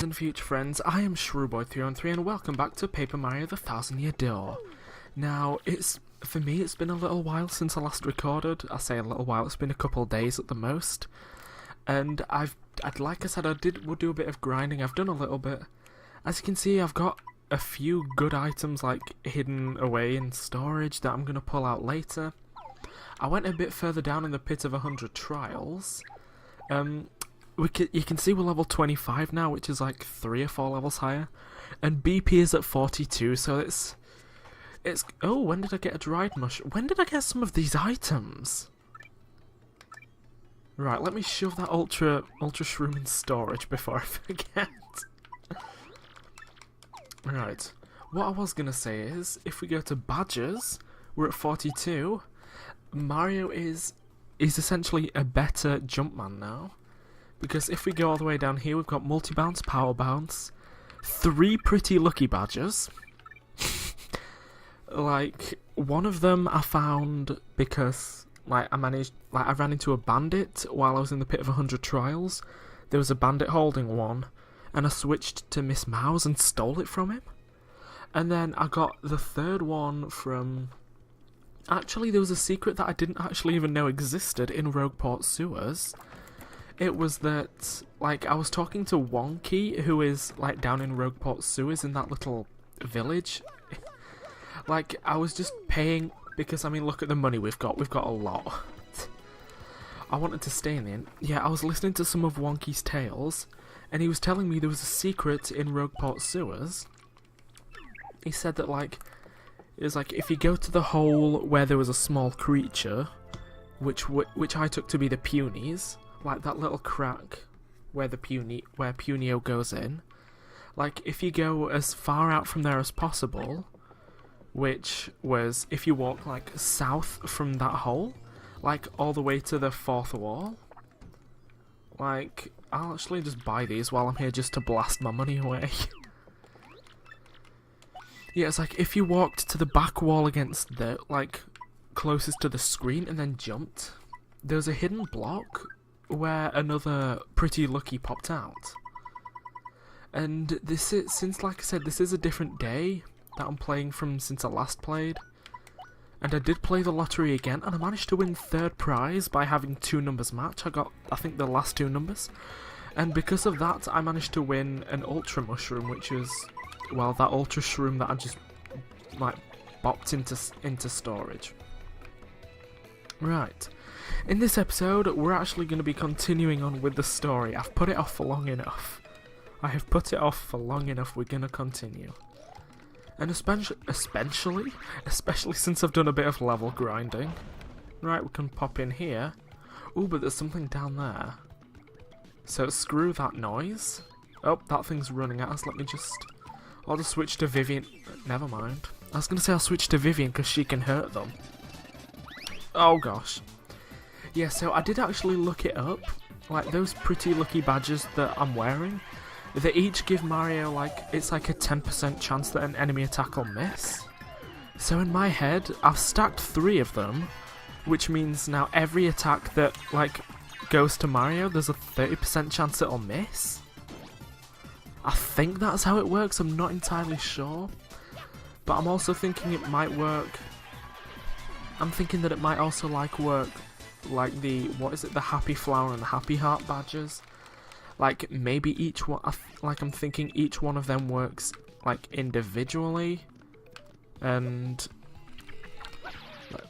and future friends, I am Shrewboy313 and welcome back to Paper Mario The Thousand Year Door. Now, for me it's been a little while since I last recorded. I say a little while, it's been a couple of days at the most. And like I said, we'll do a bit of grinding. I've done a little bit. As you can see, I've got a few good items like hidden away in storage that I'm going to pull out later. I went a bit further down in the pit of 100 trials. You can see we're level 25 now, which is like 3 or 4 levels higher. And BP is at 42, so it's... Oh, when did I get a dried mushroom? When did I get some of these items? Right, let me shove that ultra shroom in storage before I forget. Right, what I was going to say is, if we go to badges, we're at 42. Mario is essentially a better Jumpman now. Because if we go all the way down here, we've got multi-bounce, power bounce, 3 pretty lucky badges. Like, one of them I found because, like, I ran into a bandit while I was in the pit of 100 trials. There was a bandit holding one, and I switched to Miss Mouse and stole it from him. And then I got the third one from... Actually, there was a secret that I didn't actually even know existed in Rogueport Sewers. It was that, like, I was talking to Wonky, who is, like, down in Rogueport Sewers in that little village. Like, I was just paying, because, I mean, look at the money we've got a lot. I wanted to stay in the inn. Yeah, I was listening to some of Wonky's tales, and he was telling me there was a secret in Rogueport Sewers. He said that, like, it was like, if you go to the hole where there was a small creature, which I took to be the Punies, like that little crack where where Punio goes in. Like, if you go as far out from there as possible, which was if you walk like south from that hole, like all the way to the 4th wall. Like, I'll actually just buy these while I'm here just to blast my money away. Yeah, it's like if you walked to the back wall against the, like, closest to the screen and then jumped, there's a hidden block where another pretty lucky popped out. And this is, since, like I said, this is a different day that I'm playing from since I last played. And I did play the lottery again, and I managed to win 3rd prize by having 2 numbers match. I got, I think, the last 2 numbers. And because of that, I managed to win an ultra mushroom, which is, well, that ultra shroom that I just, like, bopped into storage. Right. In this episode, we're actually going to be continuing on with the story. I've put it off for long enough. We're going to continue. And especially since I've done a bit of level grinding. Right, we can pop in here. Ooh, but there's something down there. So screw that noise. Oh, that thing's running at us. I'll just switch to Vivian. Never mind. I was going to say I'll switch to Vivian because she can hurt them. Oh gosh. Yeah, so I did actually look it up. Like, those pretty lucky badges that I'm wearing, they each give Mario, like, it's like a 10% chance that an enemy attack will miss. So in my head, I've stacked 3 of them, which means now every attack that, like, goes to Mario, there's a 30% chance it'll miss. I think that's how it works, I'm not entirely sure. But I'm also thinking it might work... I'm thinking that it might also, like, work like the, what is it, the Happy Flower and the Happy Heart badges. Like, maybe each one, like, I'm thinking each one of them works, like, individually. And,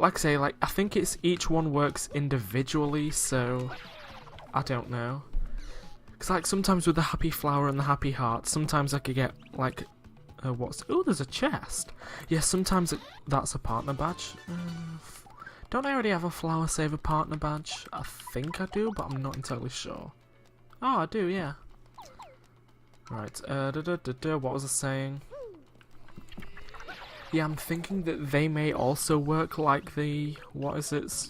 like I say, like, I think it's each one works individually, so I don't know. Because, like, sometimes with the Happy Flower and the Happy Heart, sometimes I could get, like, oh, there's a chest. Yeah, sometimes that's a partner badge. Don't I already have a Flower Saver partner badge? I think I do, but I'm not entirely sure. Oh, I do, yeah. Right, what was I saying? Yeah, I'm thinking that they may also work like the, what is it?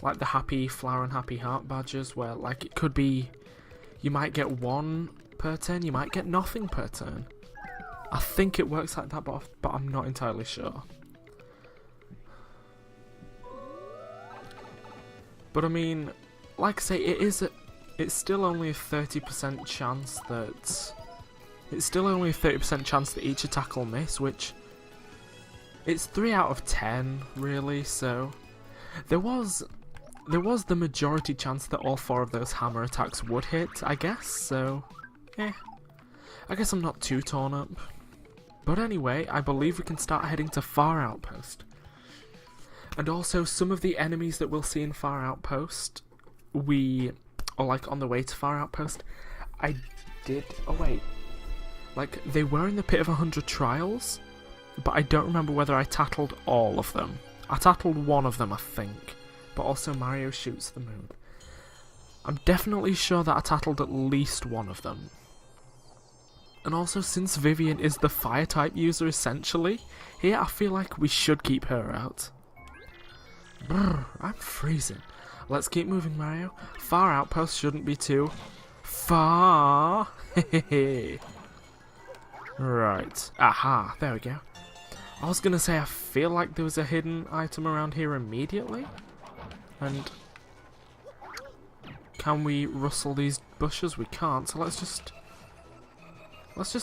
Like the Happy Flower and Happy Heart badges, where, like, it could be, you might get 1 per turn, you might get nothing per turn. I think it works like that, but I'm not entirely sure. But I mean, like I say, it's still only a 30% chance that It's still only a 30% chance that each attack will miss, which... It's 3 out of 10, really, so... There was the majority chance that all 4 of those hammer attacks would hit, I guess, so... I guess I'm not too torn up. But anyway, I believe we can start heading to Fahr Outpost. And also, some of the enemies that we'll see in Fahr Outpost, or like on the way to Fahr Outpost, oh wait. Like, they were in the Pit of 100 Trials, but I don't remember whether I tattled all of them. I tattled one of them, I think. But also Mario shoots the moon. I'm definitely sure that I tattled at least one of them. And also, since Vivian is the fire type user essentially, here I feel like we should keep her out. Brr, I'm freezing. Let's keep moving, Mario. Fahr Outpost shouldn't be too far. Right. Aha, there we go. I was gonna say I feel like there was a hidden item around here immediately. And can we rustle these bushes? We can't, so let's just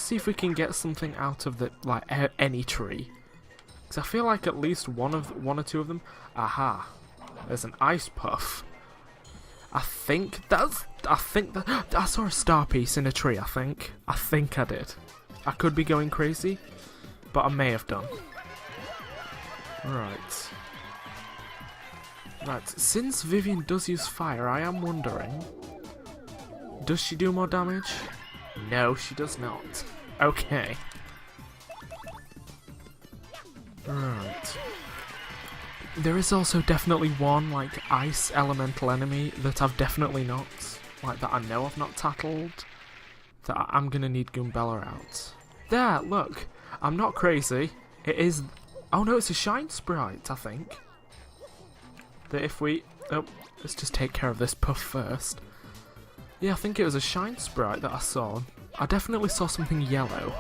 see if we can get something out of the any tree. Because I feel like at least one or two of them. Aha. There's an ice puff. I think that I saw a star piece in a tree, I think I did. I could be going crazy, but I may have done. Right. Right, since Vivian does use fire, I am wondering, does she do more damage? No, she does not. Okay. Right. There is also definitely one, like, ice elemental enemy that I've definitely not, like, that I know I've not tattled, that I'm gonna need Goombella out. There, look! I'm not crazy. It is... Oh no, it's a Shine Sprite, I think. That if we... Oh, let's just take care of this puff first. Yeah, I think it was a Shine Sprite that I saw. I definitely saw something yellow.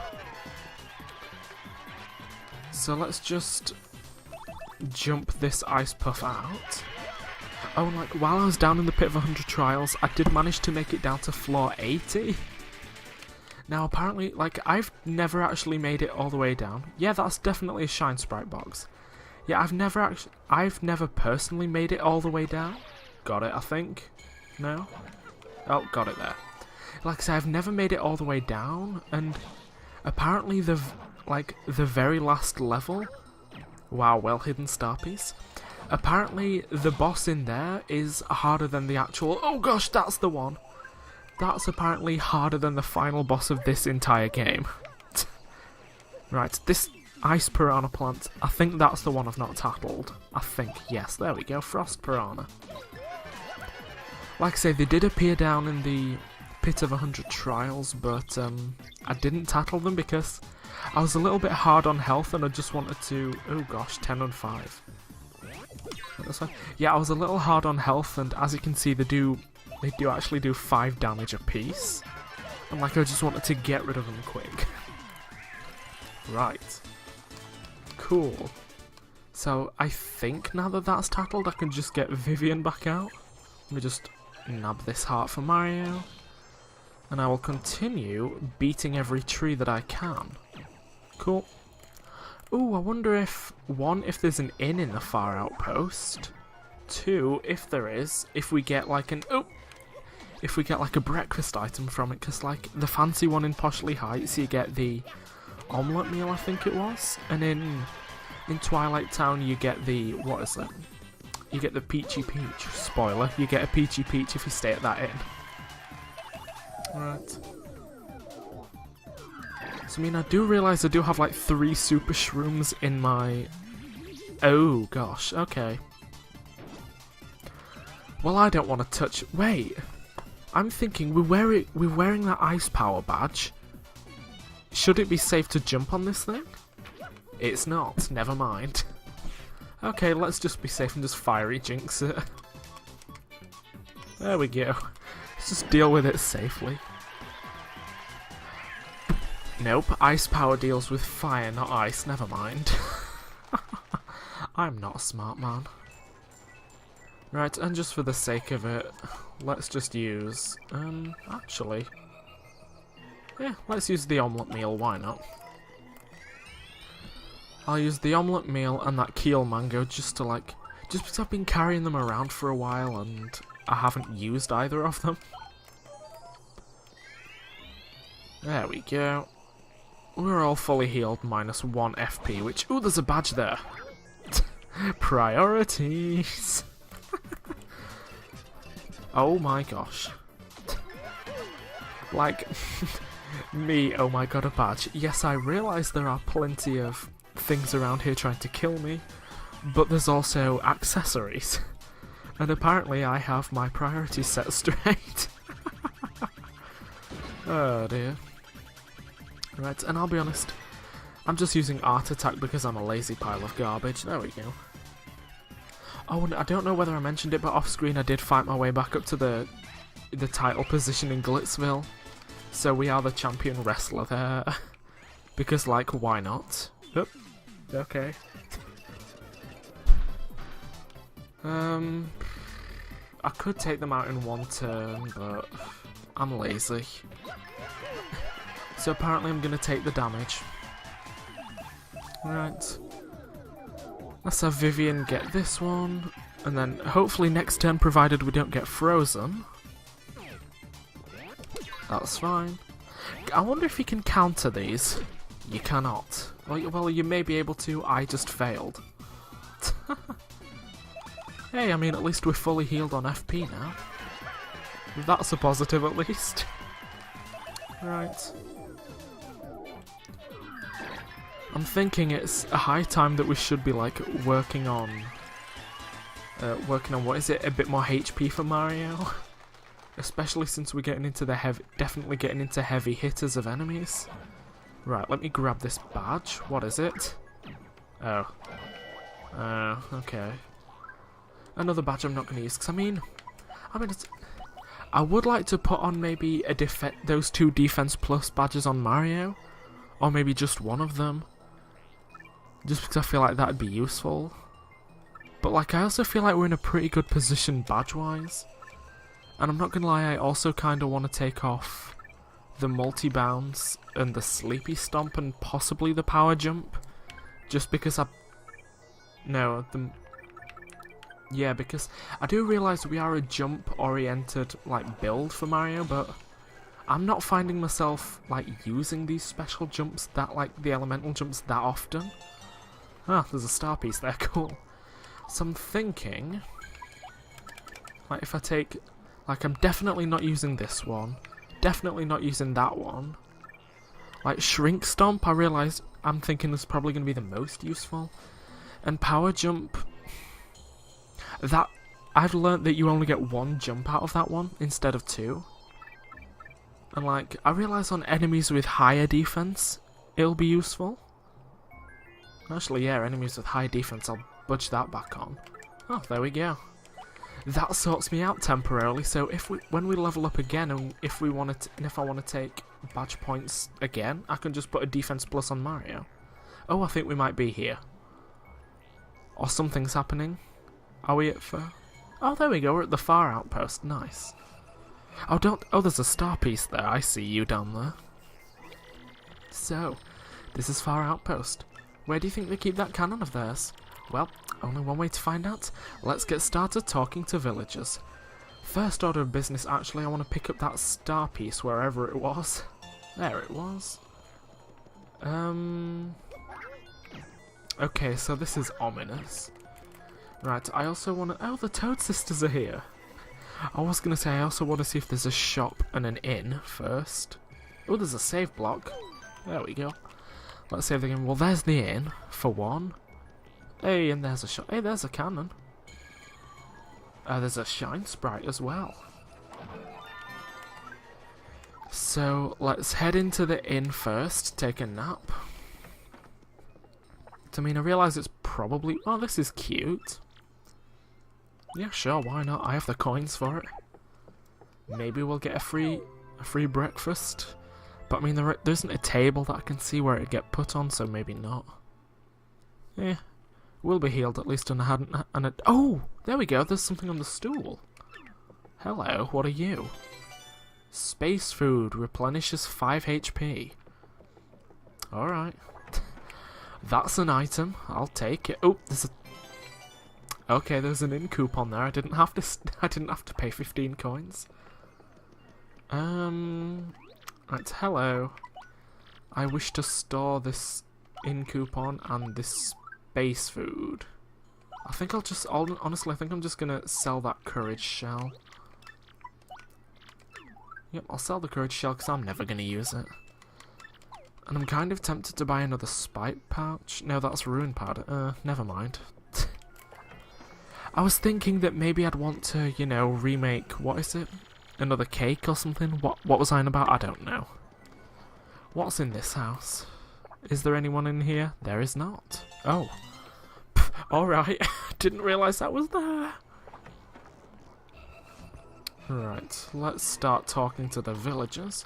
So let's just jump this ice puff out. Oh, and like, while I was down in the Pit of 100 Trials, I did manage to make it down to floor 80. Now, apparently, like, I've never actually made it all the way down. Yeah, that's definitely a Shine Sprite box. Yeah, I've never personally made it all the way down. Got it, I think. No? Oh, got it there. Like I say, I've never made it all the way down, and apparently the very last level... Wow, well hidden star piece. Apparently, the boss in there is harder than the actual... Oh gosh, that's the one! That's apparently harder than the final boss of this entire game. Right, this ice piranha plant, I think that's the one I've not tattled. I think, yes, there we go, frost piranha. Like I say, they did appear down in the Pit of 100 Trials, but I didn't tattle them because I was a little bit hard on health and I just wanted to... Oh gosh, 10 on 5. Yeah, I was a little hard on health, and as you can see, they do actually do 5 damage apiece. And like, I just wanted to get rid of them quick. Right. Cool. So, I think now that that's tattled, I can just get Vivian back out. Let me just nab this heart for Mario. And I will continue beating every tree that I can. Cool. Ooh, I wonder if, 1, if there's an inn in the Fahr Outpost. 2, if there is, if we get like an... Oh! If we get like a breakfast item from it, because like the fancy one in Poshley Heights, you get the omelette meal, I think it was. And in Twilight Town, you get the... What is it? You get the Peachy Peach. Spoiler, you get a Peachy Peach if you stay at that inn. Right. So, I mean, I do realise I do have like 3 super shrooms in my... Oh, gosh, okay. Well, I don't want to touch... Wait! I'm thinking, we're wearing that ice power badge. Should it be safe to jump on this thing? It's not, never mind. Okay, let's just be safe and just fiery jinx it. There we go. Let's just deal with it safely. Nope, ice power deals with fire, not ice, never mind. I'm not a smart man. Right, and just for the sake of it, let's just use... actually... Yeah, let's use the omelette meal, why not? I'll use the omelette meal and that keel mango just to like... Just because I've been carrying them around for a while and I haven't used either of them. There we go. We're all fully healed, minus 1 FP, which... Ooh, there's a badge there! Priorities! Oh my gosh. Like... Me, oh my god, a badge. Yes, I realise there are plenty of things around here trying to kill me, but there's also accessories. And apparently I have my priorities set straight. Oh dear. Right, and I'll be honest, I'm just using Art Attack because I'm a lazy pile of garbage. There we go. Oh, and I don't know whether I mentioned it, but off screen I did fight my way back up to the title position in Glitzville. So we are the champion wrestler there. Because, like, why not? Oop. Okay. I could take them out in one turn, but I'm lazy. So apparently I'm going to take the damage. Right. Let's have Vivian get this one. And then hopefully next turn, provided we don't get frozen. That's fine. I wonder if you can counter these. You cannot. Well, you may be able to. I just failed. Hey, I mean, at least we're fully healed on FP now. That's a positive, at least. Right. I'm thinking it's a high time that we should be, like, working on what is it? A bit more HP for Mario. Especially since we're getting into the definitely getting into heavy hitters of enemies. Right, let me grab this badge. What is it? Oh. Okay. Another badge I'm not going to use, because I mean, I would like to put on maybe those 2 Defense Plus badges on Mario. Or maybe just one of them. Just because I feel like that'd be useful. But like, I also feel like we're in a pretty good position badge-wise. And I'm not gonna lie, I also kind of want to take off the multi-bounce and the sleepy stomp and possibly the power jump. Just because yeah, because I do realise we are a jump-oriented, like, build for Mario, but I'm not finding myself, like, using these special jumps like, the elemental jumps that often. Ah, there's a star piece there, cool. So I'm thinking, like, if I take... Like, I'm definitely not using this one. Definitely not using that one. Like, Shrink Stomp, I realise I'm thinking is probably going to be the most useful. And Power Jump... That... I've learnt that you only get 1 jump out of that one, instead of 2. And, like, I realise on enemies with higher defense, it'll be useful. Actually, yeah, enemies with high defense, I'll budge that back on. Oh, there we go. That sorts me out temporarily, so when we level up again, and if I want to take badge points again, I can just put a defense plus on Mario. Oh, I think we might be here. Or something's happening. Are we at Fahr? Oh, there we go, we're at the Fahr Outpost, nice. Oh, there's a star piece there, I see you down there. So, this is Fahr Outpost. Where do you think they keep that cannon of theirs? Well, only one way to find out. Let's get started talking to villagers. First order of business, actually, I want to pick up that star piece wherever it was. There it was. Okay, so this is ominous. Right, I also want to... Oh, the Toad Sisters are here. I was going to say I also want to see if there's a shop and an inn first. Oh, there's a save block. There we go. Let's save the game. Well, there's the inn, for one. Hey, and there's a shop. Hey, there's a cannon. There's a shine sprite as well. So, let's head into the inn first, take a nap. I mean, I realise it's probably... Oh, this is cute. Yeah, sure, why not? I have the coins for it. Maybe we'll get a free breakfast. But I mean, there isn't a table that I can see where it'd get put on, so maybe not. Yeah, we'll be healed at least, and I hadn't... Oh, there we go, there's something on the stool. Hello, what are you? Space food replenishes 5 HP. Alright. That's an item. I'll take it. Oh, there's a... Okay, there's an in coupon there. I didn't have to pay 15 coins. Right, hello. I wish to store this in coupon and this space food. I think honestly, I think I'm just gonna sell that courage shell. Yep, I'll sell the courage shell because I'm never gonna use it. And I'm kind of tempted to buy another spike pouch. No, that's ruin powder. Never mind. I was thinking that maybe I'd want to, you know, remake, what is it? Another cake or something? What was I on about? I don't know. What's in this house? Is there anyone in here? There is not. Oh. Alright. Didn't realise that was there. Right, let's start talking to the villagers.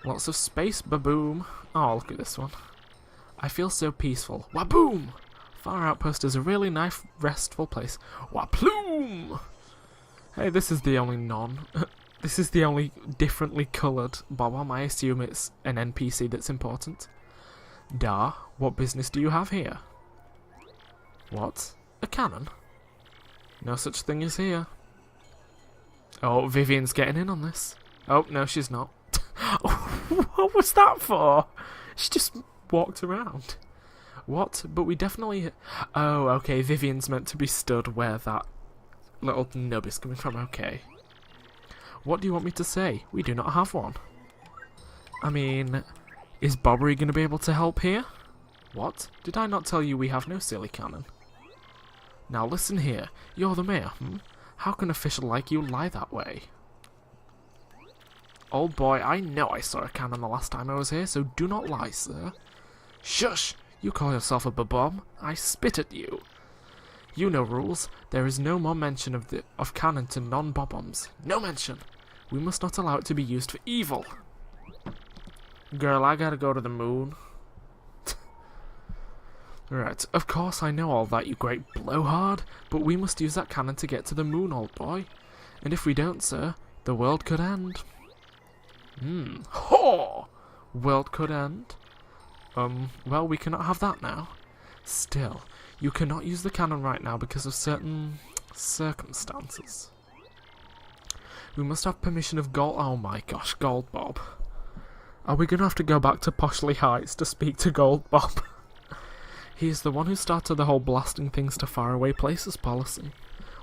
Lots of space, baboom. Oh, look at this one. I feel so peaceful. Waboom! Fahr Outpost is a really nice, restful place. Waploom! Hey, this is the only this is the only differently coloured bob-omb. I assume it's an NPC that's important. Da, what business do you have here? What? A cannon? No such thing as here. Oh, Vivian's getting in on this. Oh, no, she's not. What was that for? She just walked around. What? But we definitely... Oh, okay, Vivian's meant to be stood where that little nub is coming from, okay. What do you want me to say? We do not have one. I mean, is Bobbery going to be able to help here? What? Did I not tell you we have no silly cannon? Now listen here, you're the mayor, How can an official like you lie that way? Old boy, I know I saw a cannon the last time I was here, so do not lie, sir. Shush! You call yourself a babomb? I spit at you. You know rules. There is no more mention of cannon to non-bob-ombs. No mention. We must not allow it to be used for evil. Girl, I gotta go to the moon. Right, of course I know all that, you great blowhard, but we must use that cannon to get to the moon, old boy. And if we don't, sir, the world could end. Haw! World could end? Well, we cannot have that now. Still, you cannot use the cannon right now because of certain circumstances. We must have permission of oh my gosh, Gold Bob. Are we gonna have to go back to Poshley Heights to speak to Gold Bob? He is the one who started the whole blasting things to faraway places policy.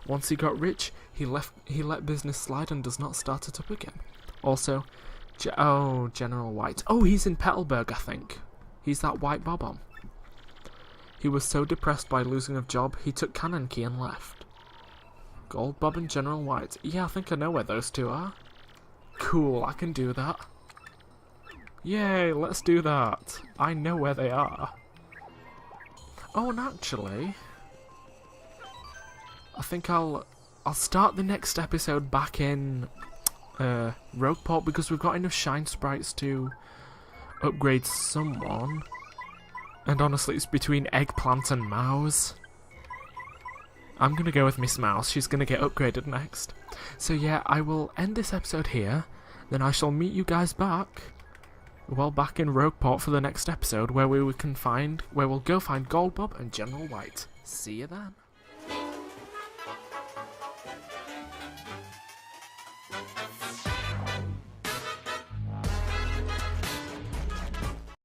Once he got rich, he let business slide and does not start it up again. Also, General White. Oh, he's in Petalburg, I think. He's that white bob-omb. He was so depressed by losing a job, he took Cannon Key and left. Gold Bob and General White. Yeah, I think I know where those two are. Cool, I can do that. Yay, let's do that. I know where they are. Oh, and actually, I think I'll start the next episode back in Rogueport because we've got enough shine sprites to upgrade someone. And honestly, it's between Eggplant and Mouse. I'm gonna go with Miss Mouse. She's gonna get upgraded next. So yeah, I will end this episode here. Then I shall meet you guys back. Well, back in Rogueport for the next episode, where we'll go find Gold Bob and General White. See you then.